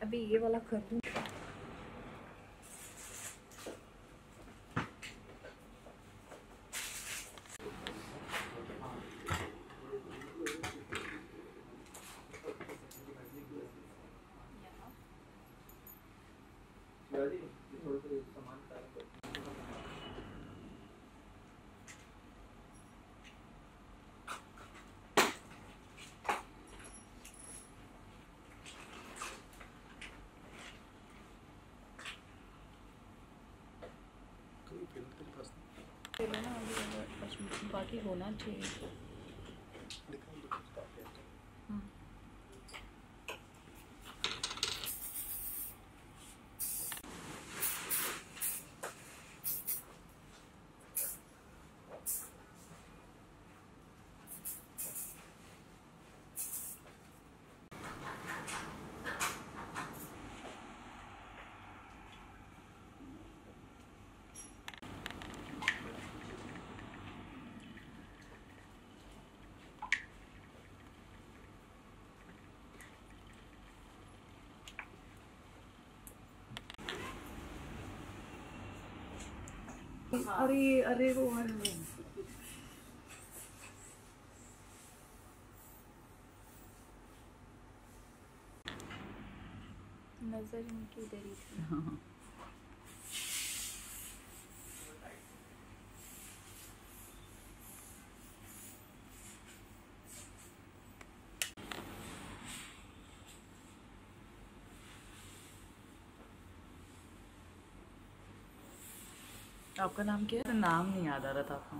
अभी ये वाला कर दूँ। बाकी होना चाहिए। अरे अरे वो नजर इनकी उधर ही थी। हाँ। आपका नाम क्या है? नाम नहीं याद आ रहा था आपका।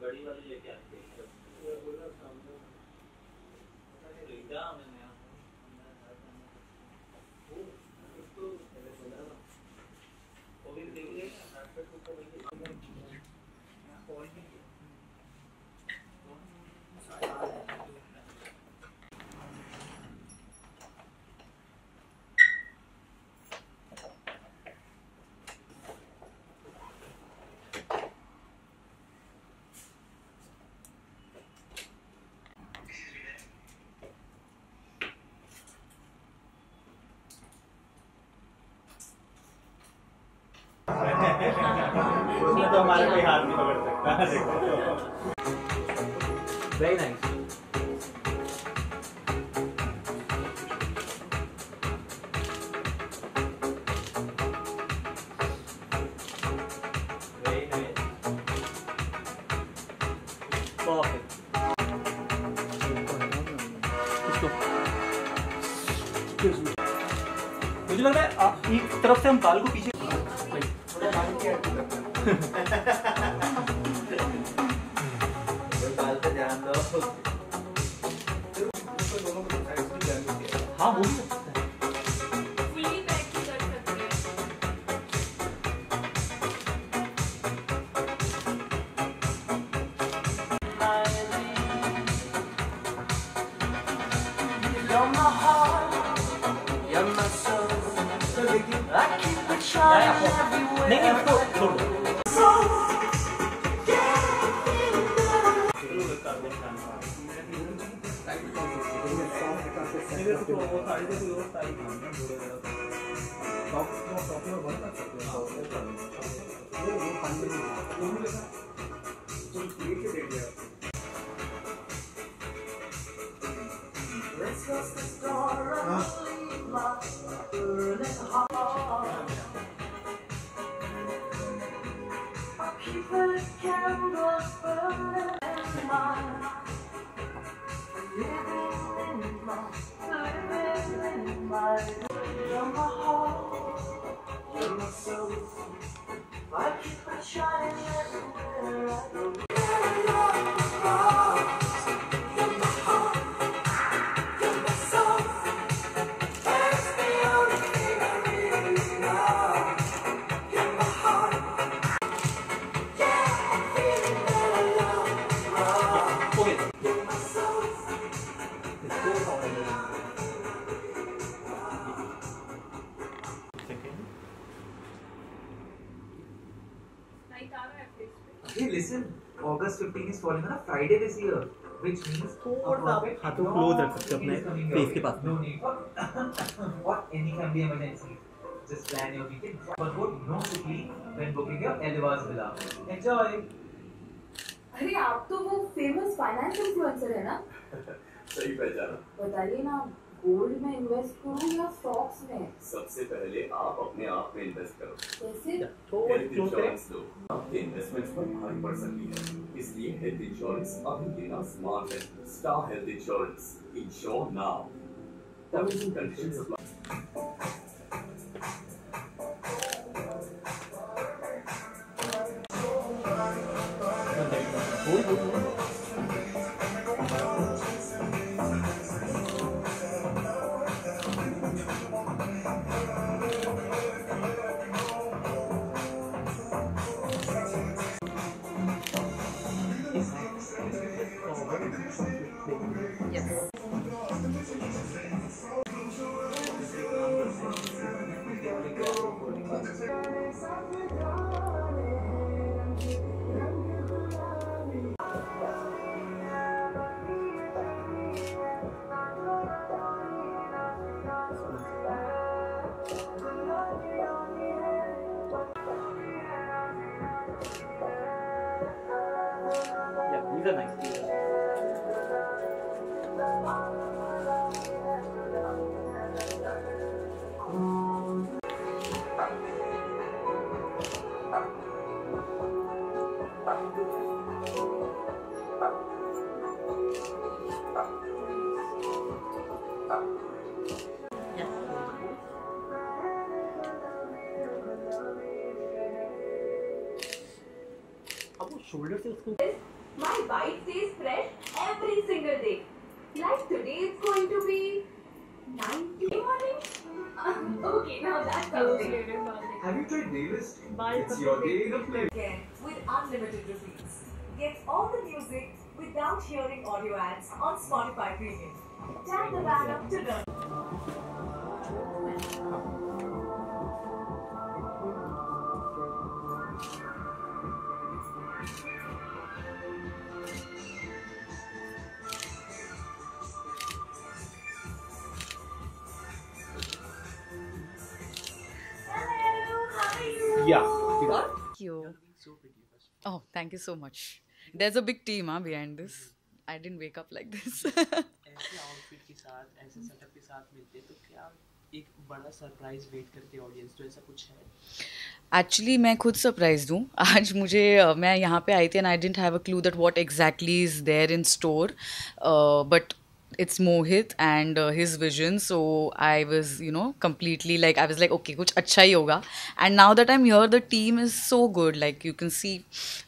बड़ी वाली लेके आते हैं। उसमें तो हमारा कोई हाथ नहीं पकड़ सकता। Very nice. मुझे लग रहा है एक तरफ से हम बाल को पीछे बाल पे ध्यान दो। हाँ हो सकता है। फुली बैक कर सकते हैं। You're my heart, you're my soul. I keep it shining everywhere. नहीं उसको छोड़ दो। Let's cross the store and leave my burning heart. I'll keep the candles burning in my living in my you're my heart, you're my soul. I keep it shining everywhere I go. Hey, listen, August 15 is falling on a Friday this year. which means थोड़ा सा आप हाथों को close रख सकते हो अपने face के पास में। no need for any family emergency. Just plan your weekend. But vote no sick leave when booking your Elevas villa. Enjoy. अरे आप तो वो फेमस फाइनेंस इन्फ्लुएंसर है ना? सही पहचाना। बताइए ना, गोल्ड में इन्वेस्ट करूं या स्टॉक्स में? सबसे पहले आप अपने आप में इन्वेस्ट करो। कैसे? थोड़ा हेल्थ क्लोज करें। इंश्योरेंस लो। आपके इन्वेस्टमेंट्स पर भारी पड़ सकती है, इसलिए हेल्थ इंश्योरेंस अभी लेना स्मार्ट है। Star health insurance, ensure now. Terms and conditions apply. Yes. Yeah, these are nice. अब वो शोल्डर से उसको My bite stays fresh every single day. Like today it's going to be 90 morning. Okay, now that's something. Have you tried Daylist? Bye. It's your day in a play. Again, with unlimited receipts. Get all the music without hearing audio ads on Spotify Premium. Tap the banner to learn. Hello, how are you? Yeah. Thank you. Oh, thank you so much. There's a big team behind this. I didn't wake up like this. ऐसे outfit के साथ ऐसे setup के साथ मिलते तो क्या एक बड़ा सरप्राइज वेट करती है ऑडियंस, तो ऐसा कुछ है? एक्चुअली मैं खुद सरप्राइज हूँ आज मुझे मैं यहाँ पे आई थी and I didn't have a clue that what exactly is there in store but it's Mohit and his vision, so I was completely like I was like okay kuch acha hi hoga, and now that I'm here the team is so good. Like you can see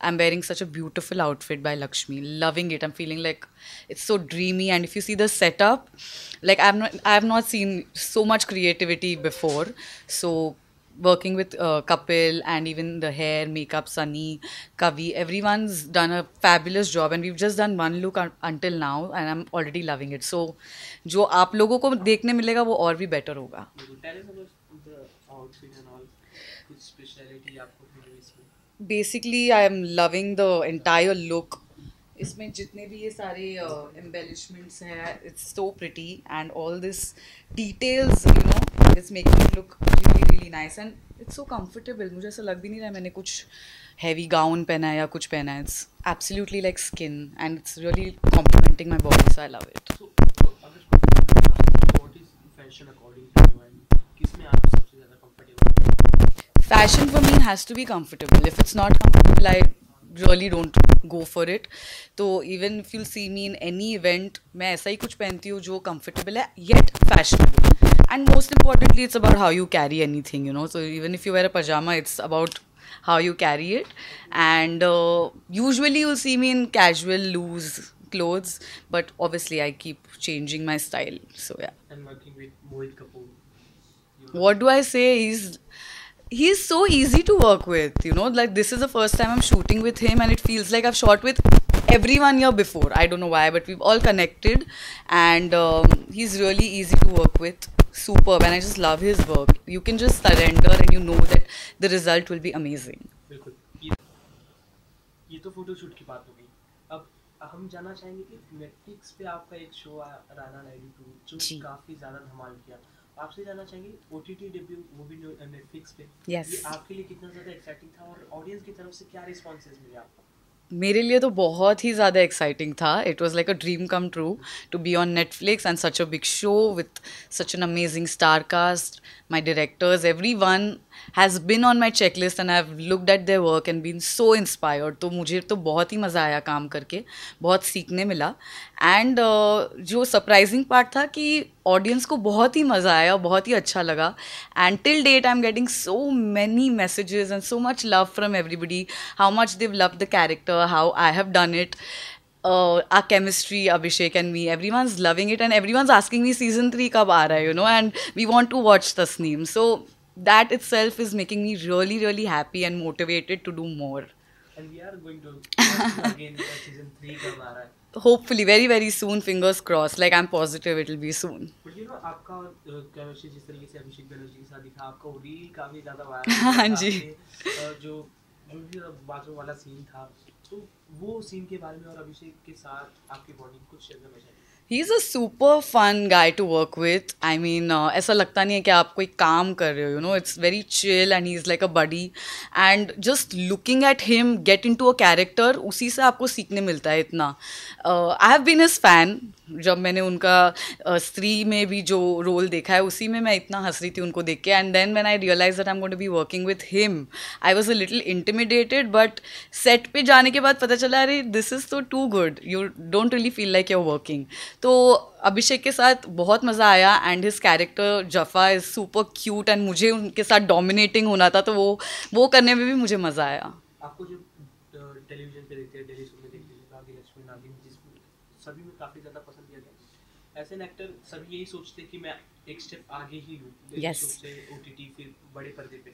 I'm wearing such a beautiful outfit by Lakshmi, loving it. I'm feeling like it's so dreamy, and if you see the setup, like I have not seen so much creativity before. So working with Kapil and even the hair, makeup, Sunny, Kavi, everyone's done a fabulous job, and we've just done one look until now and I'm already loving it. So जो आप लोगों को देखने मिलेगा वो और भी better होगा. Tell us about the outfit and all. कुछ स्पेशलिटी आपको मिली इसमें? Basically I am loving the entire look. इसमें जितने भी ये सारे embellishments हैं, it's so pretty and all this details, it's making it look really really nice and it's so comfortable. मुझे ऐसा लग भी नहीं रहा है मैंने कुछ heavy gown पहना है या कुछ पहना है. It's absolutely like skin and it's really complementing my body, so I love it. So अगर what is fashion according to you and किसमें आप सबसे ज़्यादा comfortable? Fashion for me has to be comfortable. If it's not comfortable, I really don't go for it. तो even if you'll see me in any event, मैं ऐसा ही कुछ पहनती हूँ जो comfortable है yet fashionable. And most importantly, it's about how you carry anything, So even if you wear a pajama, it's about how you carry it. And usually you'll see me in casual, loose clothes, but obviously I keep changing my style. So yeah. And working with Mohit Kapoor. What do I say? He's so easy to work with, like this is the first time I'm shooting with him and it feels like I've shot with everyone here before. I don't know why, but we've all connected and he's really easy to work with. Superb, and I just love his work. You can just surrender and you know that the result will be amazing. बिल्कुल. ये तो photo shoot की बात हो गई. अब हम जानना चाहेंगे कि नेटफ्लिक्स पे आपका एक शो आया राना 92 जी। जो काफ़ी ज़्यादा धमाल किया। आपसे जानना चाहेंगे ओटीटी डेब्यू वो भी नेटफ्लिक्स पे, Yes. ये आपके लिए कितना ज़्यादा एक्साइटिंग था और ऑडियंस की तरफ से क्या रिस्पॉन्सेज मिले आपको? मेरे लिए तो बहुत ही ज़्यादा एक्साइटिंग था. It was like a dream come true to be on Netflix and such a big show with such an amazing star cast. My directors, everyone has been on my checklist and I've looked at their work and been so inspired. तो मुझे तो बहुत ही मज़ा आया काम करके, बहुत सीखने मिला. एंड जो सरप्राइजिंग पार्ट था कि ऑडियंस को बहुत ही मज़ा आया, बहुत ही अच्छा लगा. And till date I am getting so many messages and so much love from everybody, how much they've loved the character, how I have done it. Our chemistry, Abhishek and me, everyone's loving it and everyone's asking me season 3 kab aa raha hai, you know, and we want to watch Tasneem. So that itself is making me really, really happy and motivated to do more. And we are going to watch again season 3 कब आ रहा है? Hopefully, very, very soon, fingers crossed. Like, I'm positive it'll be soon. But you know आपका chemistry जिस तरीके से अभिषेक बनर्जी के साथ दिखा, आपका वो रील काफ़ी ज़्यादा वायरल हाँ जी. जो जो भी बाथरूम वाला सीन था, तो वो सीन के बारे में और अभिषेक के साथ आपकी बॉन्डिंग कुछ शेयर करना चाहिए? He's a super fun guy to work with. I mean, ऐसा लगता नहीं है कि आप कोई काम कर रहे हो, you know, it's very chill and he's like a buddy. And just looking at him get into a character, उसी से आपको सीखने मिलता है इतना. I have been his fan. जब मैंने उनका स्त्री में भी जो रोल देखा है उसी में मैं इतना हंस रही थी उनको देख के. And then when I realize that I am going to be working with him, I was a little intimidated, but set पे जाने के बाद पता चला अरे दिस इज़ तो too good, you don't really feel like you are working. तो अभिषेक के साथ बहुत मज़ा आया and his character Jaffa is super cute and मुझे उनके साथ डोमिनेटिंग होना था, तो वो करने में भी मुझे मज़ा आया. आपको जो टेलीविजन पे देखते हैं, डेली शो में देखते हैं, नागिन लक्ष्मी नागिन, जिसमें सभी में काफ़ी ज़्यादा पसंद किया गया. एज एन एक्टर सभी यही सोचते हैं कि मैं एक स्टेप आगे ही लूँ, Yes. से ओटीटी फिर बड़े पर्दे पे.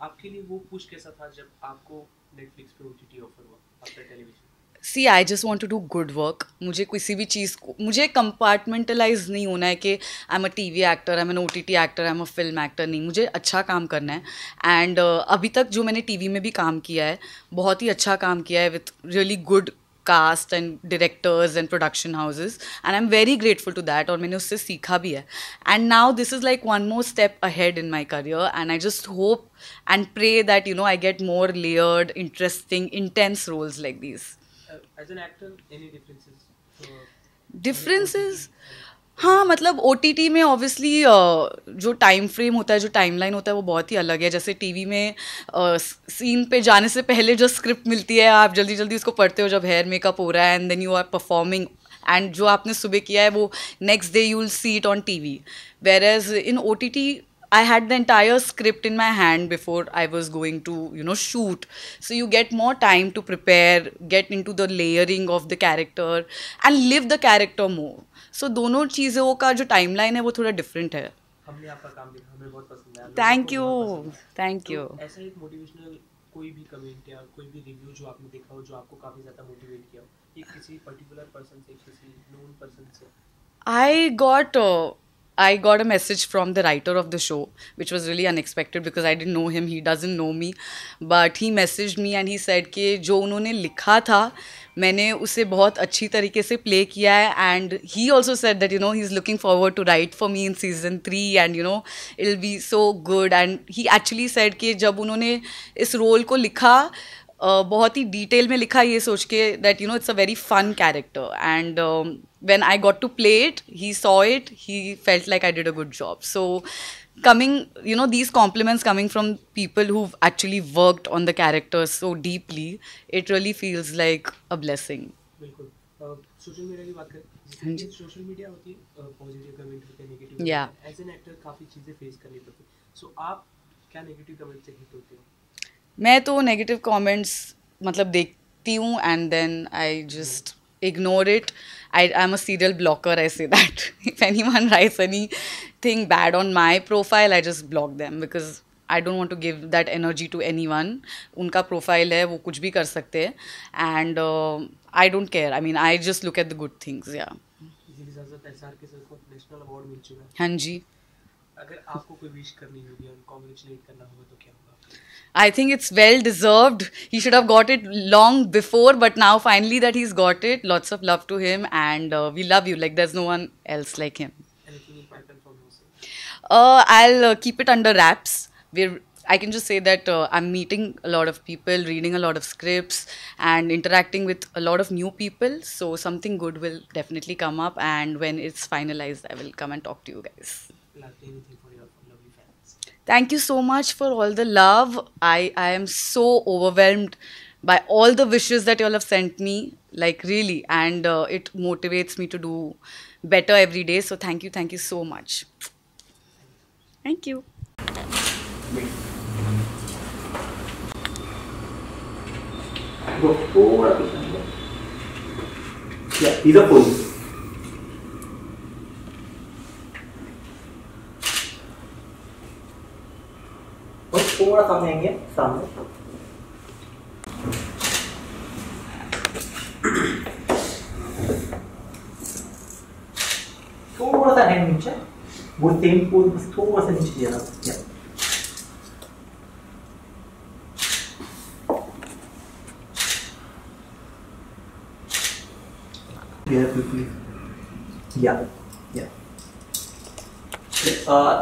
आपके लिए वो पुश कैसा था जब आपको नेटफ्लिक्स पे ओटीटी ऑफर हुआ after television? See I just want to do good work. मुझे किसी भी चीज़ को, मुझे कंपार्टमेंटलाइज नहीं होना है कि I am a TV actor, I am an OTT actor, I am a film actor. नहीं, मुझे अच्छा काम करना है. एंड अभी तक जो मैंने TV में भी काम किया है बहुत ही अच्छा काम किया है with really good cast and directors and production houses, and I am very grateful to that. और मैंने उससे सीखा भी है. And now this is like one more step ahead in my career and I just hope and pray that you know I get more layered interesting intense roles like this. As an actor any differences? Differences, हाँ, मतलब OTT में obviously जो time frame होता है, जो timeline होता है वो बहुत ही अलग है. जैसे TV में सीन पे जाने से पहले जो स्क्रिप्ट मिलती है आप जल्दी जल्दी उसको पढ़ते हो जब हेयर मेकअप हो रहा है and then you are performing, and जो आपने सुबह किया है वो next day you will see it on TV. Whereas in OTT I had the entire script in my hand before I was going to, you know, shoot. So you get more time to prepare, get into the layering of the character and live the character more. So दोनों चीज़ों का जो timeline है वो थोड़ा different है. हमने आपका काम देखा, हमें बहुत पसंद आया. Thank लोगों you, को बहुत पसंद आया. thank you. तो ऐसा एक मोटिवेशनल कोई भी कमेंट या कोई भी रिव्यू जो आपने देखा हो जो आपको काफ़ी ज़्यादा मोटिवेट किया हो, ये किसी पर्टिकुलर पर्सन से, किसी नोन पर्सन से? I got a message from the writer of the show, which was really unexpected because I didn't know him. He doesn't know me, but he messaged me and he said कि जो उन्होंने लिखा था मैंने उसे बहुत अच्छी तरीके से प्ले किया है. And he also said that, you know, he's looking forward to write for me in season 3 and, you know, it'll be so good. And he actually said कि जब उन्होंने इस रोल को लिखा बहुत ही डिटेल में लिखा ये सोच के that you know it's a very fun character. And when I got to play it, he saw it, he felt like I did a good job. So coming, you know, these compliments coming from people who've actually worked on the characters so deeply, it really feels like a blessing. बिल्कुल. Social media की बात हाँ करें, जी. Social media होती है, positive comment होते हैं, negative. Yeah. As an actor काफ़ी चीज़ें फेस करनी पड़ती है. सो आप क्या नेगेटिव कमेंट से हिट होते हो? मैं तो नेगेटिव कमेंट्स मतलब देखती हूँ and then I just ignore it. I'm a serial blocker, I say that. If anyone writes anything bad on my profile, I just block them because I don't want to give that energy to anyone. उनका profile है, वो कुछ भी कर सकते हैं and I don't care. I mean, I just look at the good things, yeah. इसी के साथ SR के सर को नेशनल अवार्ड मिल चुका है. हाँ जी. अगर आपको कोई विश करनी होगी और कॉन्ग्रेचुलेट करना होगा तो क्या होगा? I think it's well deserved. He should have got it long before, but now finally that he's got it, lots of love to him, and we love you. Like there's no one else like him. Anything in pipeline from your side? I'll keep it under wraps. I can just say that I'm meeting a lot of people, reading a lot of scripts, and interacting with a lot of new people. So something good will definitely come up, and when it's finalized, I will come and talk to you guys. Lastly, anything for your lovely fans? Thank you so much for all the love. I am so overwhelmed by all the wishes that you all have sent me, like really, and it motivates me to do better every day. So thank you so much. Thank you. Go थोड़ा पीछे. Yeah, these are full. और थोड़ा सामने आएंगे, सामने. थोड़ा सा hand नीचे. वो सेम पोज बस थोड़ा सा नीचे दिया था. Yeah.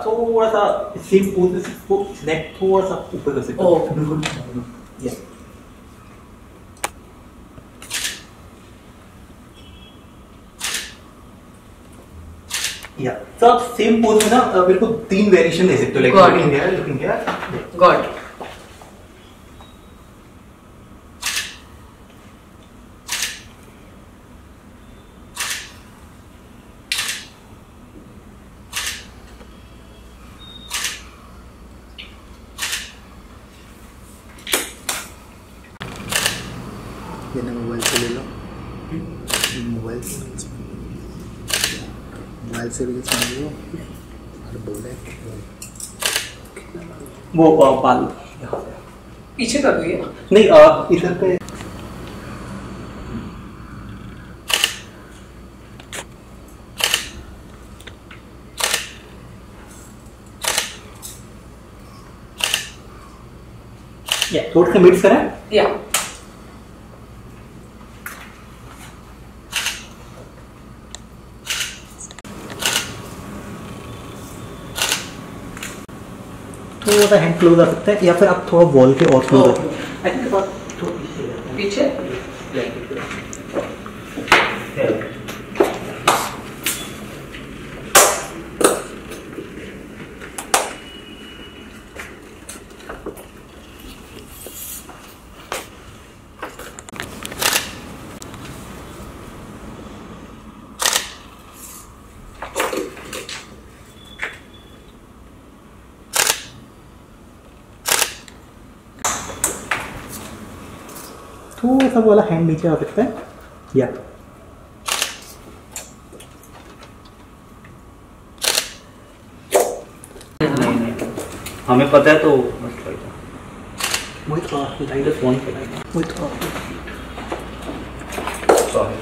थोड़ा सा सेम पोज में इसको नेक थोड़ा सा ऊपर कर सकते हो. बिल्कुल. Yeah. Yeah. तो आप सेम पोज में ना मेरे को 3 वेरिएशन दे सकते हो. Like looking here. God. ये ना मोबाइल से ले लो. मोबाइल से रील्स बना लो और बोले वो बाल पीछे कर लिए. नहीं इधर पे. थोड़ा सा मिक्स करें. Yeah. थोड़ा सा हैंड क्लोज आ सकता है या फिर आप थोड़ा वॉल के और क्लोज आई थिंक पीछे. थोड़ा सा वाला हैंड नीचे आ सकता है. या हमें पता है तो मस्त with I just want with sorry.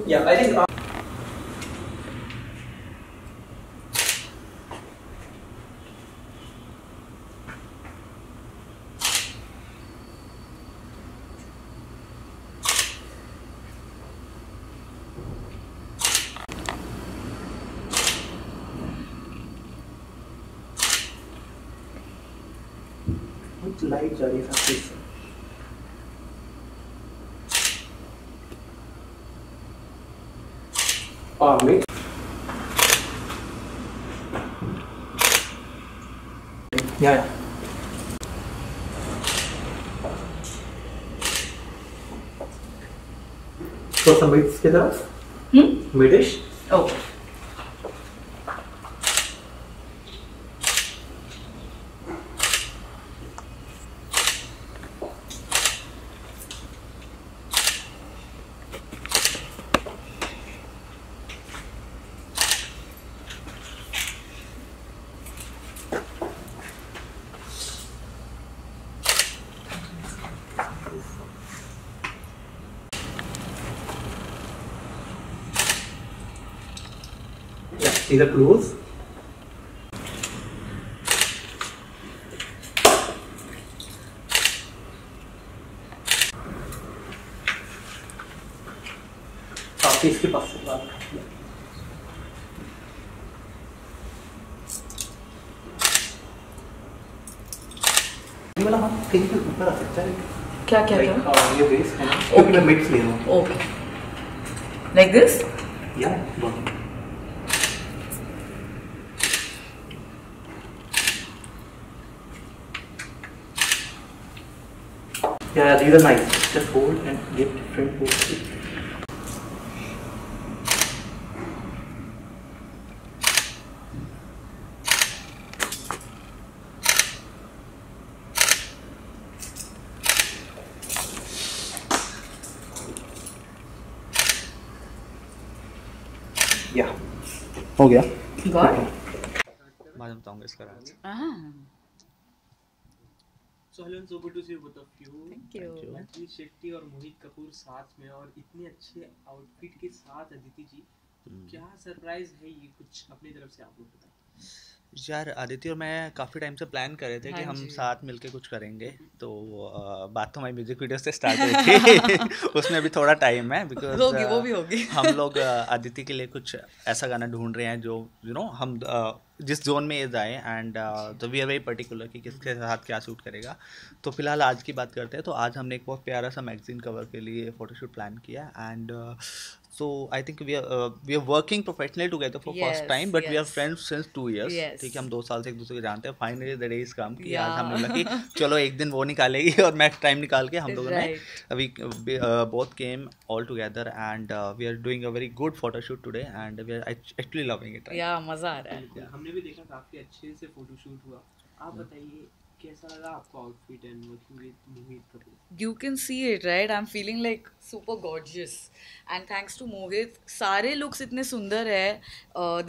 yeah I think light जा रही है सब. Me? Yeah. So some mids की तरफ. Midish. Oh. These are close. काफी इसके पास से बात करती है। ये वाला हम कहीं पे ऊपर आ सकता है क्या क्या Like, क्या ये बेस है ना क्योंकि मैं मिक्स ले रहा हूँ ओके लाइक दिस यार बहुत Yeah, these are nice. Just hold and give different poses. Yeah. हो गया गॉड बाद में बताऊंगा इसका राज। So hello and so good to see you both of you. Thank you. Aditi Shetty और मोहित कपूर साथ में और इतने अच्छे आउटफिट के साथ अदिति जी, तो क्या सरप्राइज है ये, कुछ अपनी तरफ से आप लोग बताएं। यार आदित्य और मैं काफ़ी टाइम से प्लान कर रहे थे कि हाँ हम जी। साथ मिलके कुछ करेंगे, तो बात तो हमारी म्यूजिक वीडियो से स्टार्ट हुई थी उसमें भी थोड़ा टाइम है बिकॉज होगी, वो भी होगी। हम लोग आदित्य के लिए कुछ ऐसा गाना ढूंढ रहे हैं जो हम जिस जोन में ये जाए एंड तो वी आर वेरी पर्टिकुलर कि किसके साथ क्या शूट करेगा। तो फिलहाल आज की बात करते हैं। तो आज हमने एक बहुत प्यारा सा मैगजीन कवर के लिए फोटोशूट प्लान किया and so I think we are working professionally together for first Yes, time but we are yes. Friends since 2 years। Yes. ठीक है, हम 2 साल से एक दूसरे को जानते हैं। Finally the day is come कि आज Yeah. हमने बोला कि चलो एक दिन वो निकालेगी और मैं टाइम निकाल के हम लोगों ने Right. अभी both came all together and we are doing a very good photo shoot today and we are actually loving it right या मजा आ रहा है। बिल्कुल, हमने भी देखा काफी अच्छे से फोटोशूट हुआ। आप बताइए कैसा लगा आपको outfit and working with Mohit Kapoor. You can see it, right? I'm feeling like super gorgeous. And thanks to Mohit, सारे looks इतने सुंदर है.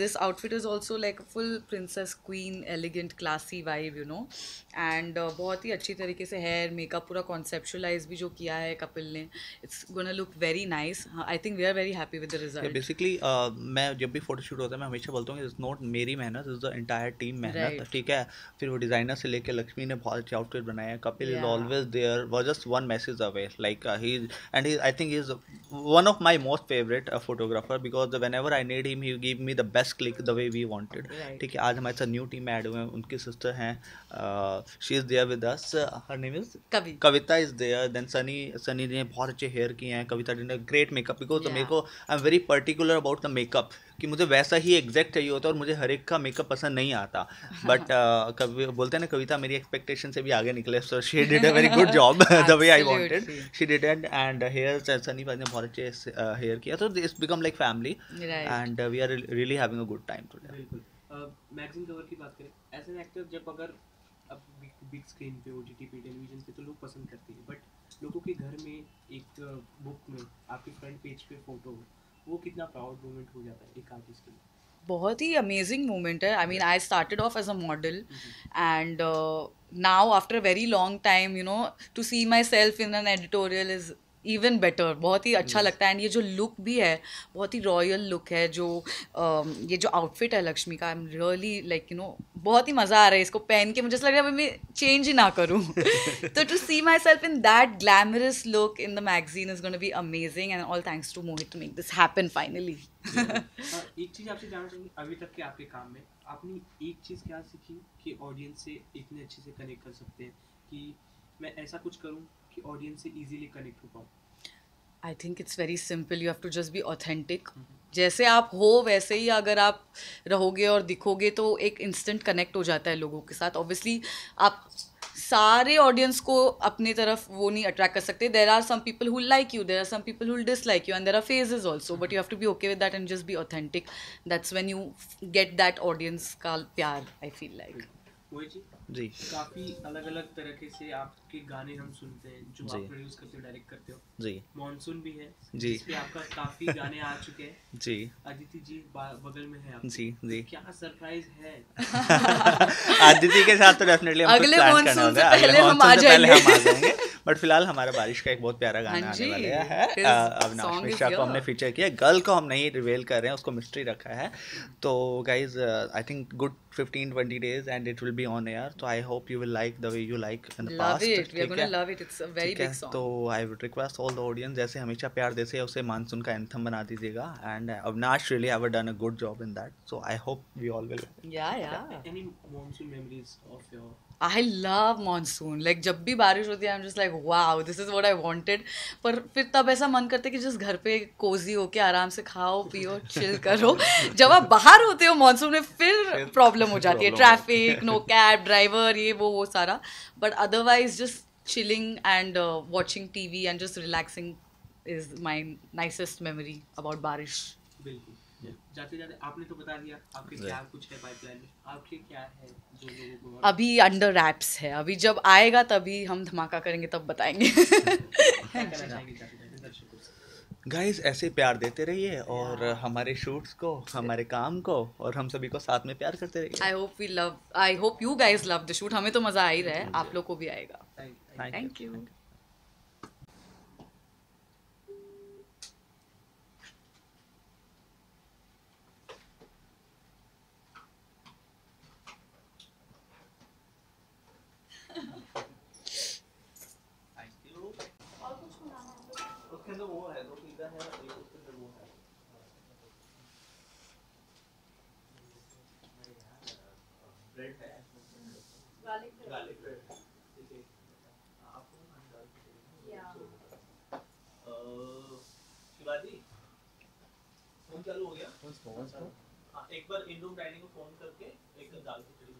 This outfit is also like a full princess queen, elegant, classy vibe, you know. And बहुत ही अच्छी तरीके से hair, makeup पूरा conceptualize भी जो किया है कपिल ने. It's gonna look very nice. I think we are very happy with the result. Basically मैं जब भी फोटो शूट होता है मैं हमेशा बोलता हूँ इट्स नॉट मेरी मेहनत, इट्स द एंटायर टीम मेहनत। Right. ठीक है, फिर वो डिजाइनर से लेके लक्ष्मी ने बहुत अच्छे आउटफिट बनाए हैं। Kapil is Yeah. Always there, was just one message away like he and he I think he is one of my most favourite photographer because whenever I need him he give me the best click the way we wanted. Right. ठीक है, आज हमारे साथ new team add हुए हैं, उनकी sister हैं, she is there with us, her name is Kavi. Kavita is there, then Sunny ने बहुत अच्छे हेयर किए हैं, कविता ने ग्रेट मेकअप बिकॉज Yeah. मेरे को आई am very particular about the makeup कि मुझे वैसा ही एग्जैक्ट चाहिए होता है और मुझे हर एक का मेकअप पसंद नहीं आता। बट कभी बोलते हैं ना कविता मेरी एक्सपेक्टेशन से भी आगे निकले, so she did a very good job the way I wanted, Absolutely. She did it and hair Sunny ने बहुत अच्छे हेयर किया, तो this become like family Right. And we are really having a good time today. बिल्कुल, magazine cover की बात करें, as an actor जब अगर अब बिग स्क्रीन पे ओटीटी पे टेलीविजन पे तो लोग पसंद करते हैं, बट लोगों के घर में एक बुक में आपके फ्रंट पेज पे फोटो, वो कितना प्राउड मोमेंट हो जाता है एक आर्टिस्ट के लिए। बहुत ही अमेजिंग मोमेंट है. I mean I started off as a model and now after a very long time you know to see myself in an editorial is even better. बहुत ही अच्छा लगता है. एंड ये जो लुक भी है बहुत ही रॉयल लुक है. जो ये जो आउटफिट है लक्ष्मी का, I am really like you know बहुत ही मज़ा आ रहा है इसको पहन के. मुझे ऐसा लग रहा है मैं चेंज ही ना करूँ. तो to see myself in that glamorous look in the magazine is gonna be amazing and all thanks to Mohit to make this happen finally. एक चीज़ आपसे जानना चाहेंगे, अभी तक के आपके काम में आपने एक चीज़ क्या सीखी कि ऑडियंस से इतने अच्छे से कनेक्ट कर सकते हैं कि मैं ऐसा कुछ करूं कि ऑडियंस से इजीली कनेक्ट हो पाऊं? I think it's very simple. You have to just be authentic. जैसे आप हो वैसे ही अगर आप रहोगे और दिखोगे तो एक इंस्टेंट कनेक्ट हो जाता है लोगों के साथ. ऑब्वियसली आप सारे ऑडियंस को अपनी तरफ वो नहीं अट्रैक्ट कर सकते. There are some people who like you, there are some people who dislike you and there are phases also, but you have to be okay with that and just be authentic. That's when you get that audience का प्यार. I feel like Mohit ji, जी काफी अलग अलग तरीके से आपके गाने हम सुनते हैं जो जी। आप प्रोड्यूस करते हो, डायरेक्ट करते हो। जी मॉनसून भी है जी। जिसपे आपका काफी गाने आ चुके हैं। जी अदिति जी बगल में है आपके। जी जी। क्या सरप्राइज है? आदिति के साथ तो डेफिनेटली हम कुछ अगले प्लान करने मानसून वाले से हैं, अगले पहले हम मानसून आ से पहले हम आ जाएंगे। जाएंगे। बट फिलहाल हमारा बारिश का एक बहुत प्यारा गाना हाँ आने जी, वाला है। his Avinash song Mishra is को हमने here. फीचर किया, गर्ल को हम नहीं रिवील कर रहे हैं, उसको मिस्ट्री रखा है। तो guys I think good 15-20 days and it will be on air, so I hope you will like the way you like in the Love past. it. We are ठीक gonna है? love it. It's a very ठीक है, big song. तो I would request all the audience जैसे हमेशा प्यार देते हैं उसे मानसून का एंथम बना दीजिएगा। And Avinash really have done a good job in that, so I hope we all will. Yeah. Any monsoon memories of your? I love monsoon. Like जब भी बारिश होती है I'm just like wow, this is what I wanted. पर फिर तब ऐसा मन करता है कि just घर पे कोजी होके आराम से खाओ पियो चिल करो। जब आप बाहर होते हो मॉनसून में फिर प्रॉब्लम हो जाती है, problem हो ट्रैफिक, नो कैब ड्राइवर, ये वो सारा। But otherwise just chilling and watching TV and just relaxing is my nicest memory about बारिश। बिल्कुल। जाते जाते आपने तो बता दिया आपके क्या कुछ है पाइपलाइन में, आपके क्या है जो लोगों को अभी अंडर रैप्स है, अभी जब आएगा तभी हम धमाका करेंगे तब बताएंगे। क्या कहना चाहेंगे जाते जाते दर्शकों से? गाइज ऐसे प्यार देते रहिए और हमारे शूट्स को, हमारे काम को और हम सभी को साथ में प्यार करते रहिए। I hope you guys love the shoot. हमें तो मजा आ ही रहा है, आप लोग को भी आएगा। Thank you. उसके अंदर वो है, दो पिज़्ज़ा है, एक उसके अंदर वो है। ब्रेड है, गार्लिक ब्रेड। ठीक है, आपको ना गार्लिक ब्रेड। शिवाजी, फोन चालू हो गया? हाँ, एक बार इन रूम डाइनिंग को फोन करके एक दाल खिचड़ी